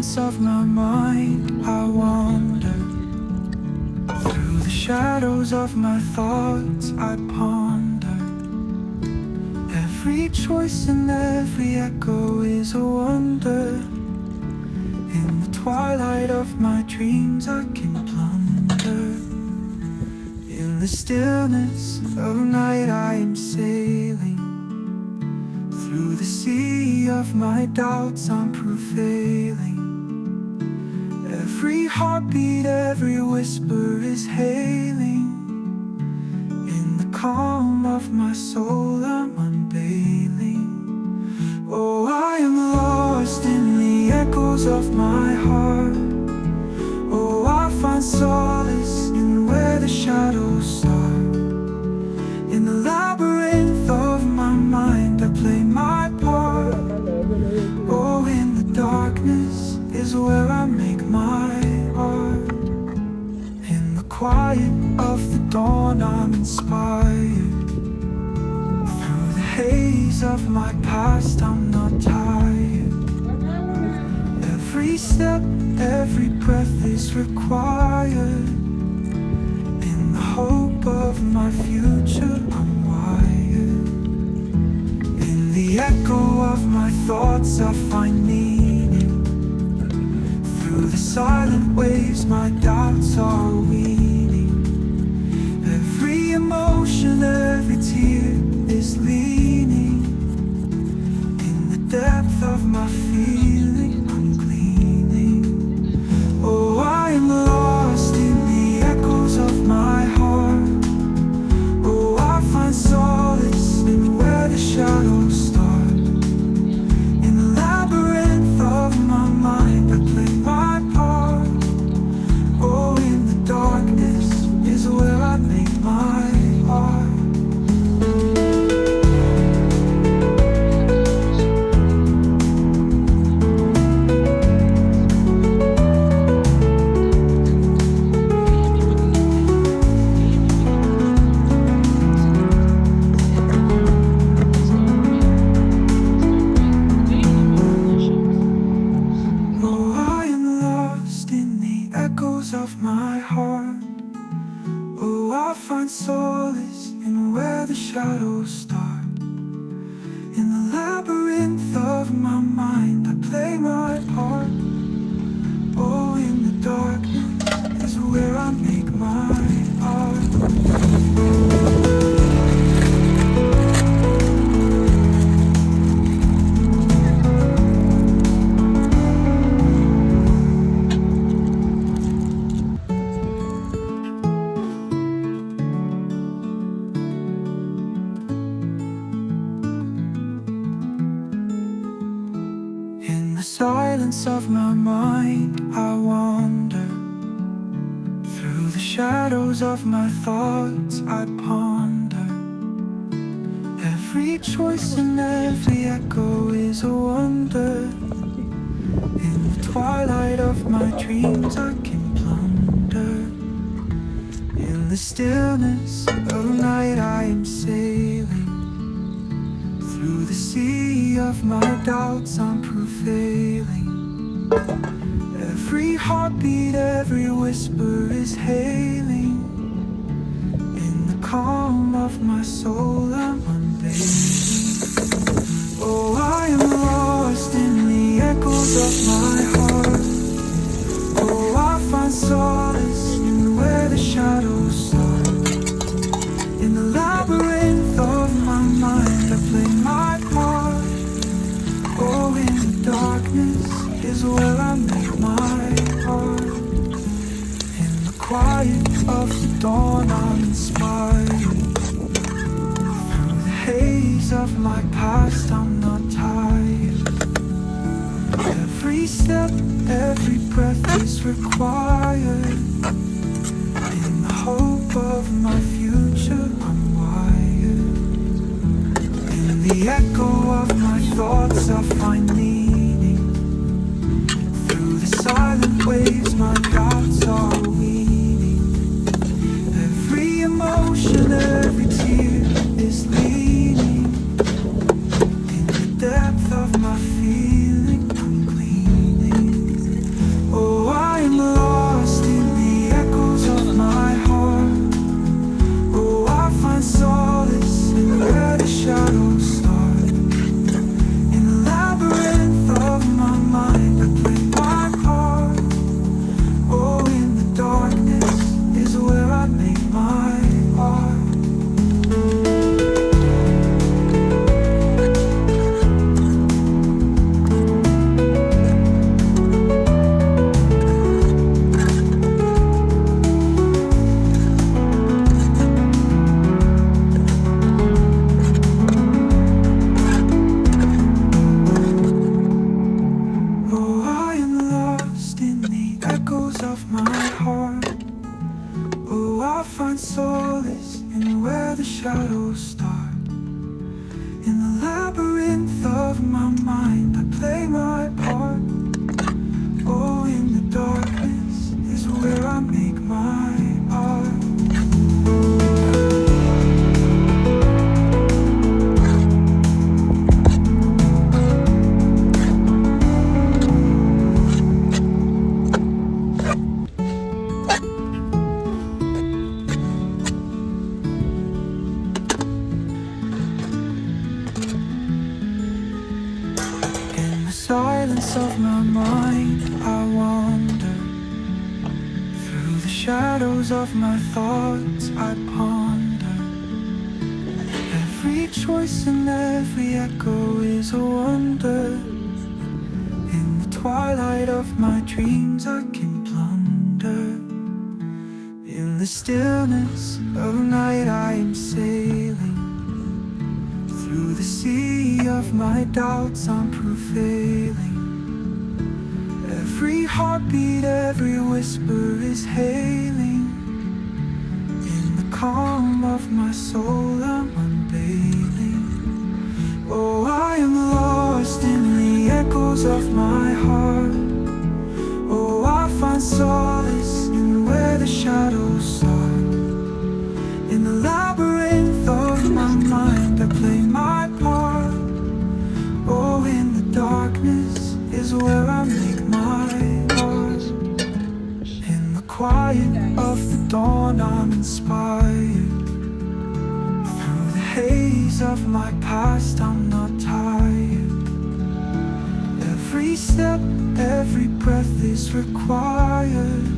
silence of my mind, I wander. Through the shadows of my thoughts, I ponder. Every choice and every echo is a wonder. In the twilight of my dreams, I can plunder. In the stillness of night, I am sailing. Through the sea of my doubts, I'm prevailing. Every heartbeat, every whisper is hailing. In the calm of my soul, I'm unveiling. Oh, I am lost in the echoes of my heart. Oh, I find solace in where the shadows start. In the labyrinth of my mind, I play my part. Oh, in the darkness is where I make my art. In the quiet of the dawn, I'm inspired. Through the haze of my past, I'm not tired. Every step, every breath is required. In the hope of my future, I'm wired. In the echo of my thoughts, I find meaning. Through the silent waves, my doubts are weaning. Every emotion, every tear is leaning. In the depth of my feeling, I'm gleaning. Oh, I am lost in the echoes of my heart. Oh, I find solace in where the shadows start. In the labyrinth of my mind, I play my part. Oh, in the darkness is where I make my art. Of my heart. Oh, I find solace in where the shadows start. In the labyrinth of my mind, I play my part. Oh, in the darkness is where I make my art. In the silence of my mind, I wander. Through the shadows of my thoughts, I ponder. Every choice and every echo is a wonder. In the twilight of my dreams, I can plunder. In the stillness of night, I am sailing. Through the sea of my doubts, I'm prevailing. Every heartbeat, every whisper is hailing. In the calm of my soul, I'm unveiling. Oh, I am lost in the echoes of my heart. Oh, I find solace in where the shadows start. In the labyrinth of my mind, I play my part. Oh, in the darkness is where I make my art. In the quiet of the dawn, I'm inspired. Through the haze of my past, I'm not tired. Every step, every breath is required. In the hope of my future, I'm wired. In the echo of my thoughts, I find meaning. Through the silent waves, my doubts are weaning. Every emotion, every tear is leaning. In the depth of my feeling, I'm gleaning. I find solace in where the shadows start. In the labyrinth of my mind, I play my part. Oh, in the darkness is where I make my art. In the silence of my mind, I wander. Through the shadows of my thoughts, I ponder. Every choice and every echo is a wonder. In the twilight of my dreams, I can plunder. In the stillness of night, I am sailing. Through the sea of my doubts, I'm prevailing. Every heartbeat, every whisper is hailing. In the calm of my soul, I'm unveiling. Oh, I am lost in the echoes of my heart. Oh, I find solace in where the shadows start. In the labyrinth of my mind, I play my part. Oh, in the darkness is where I make my art. In the quiet of the dawn, I'm inspired. Through the haze of my past, I'm not tired. Every step, every breath is required.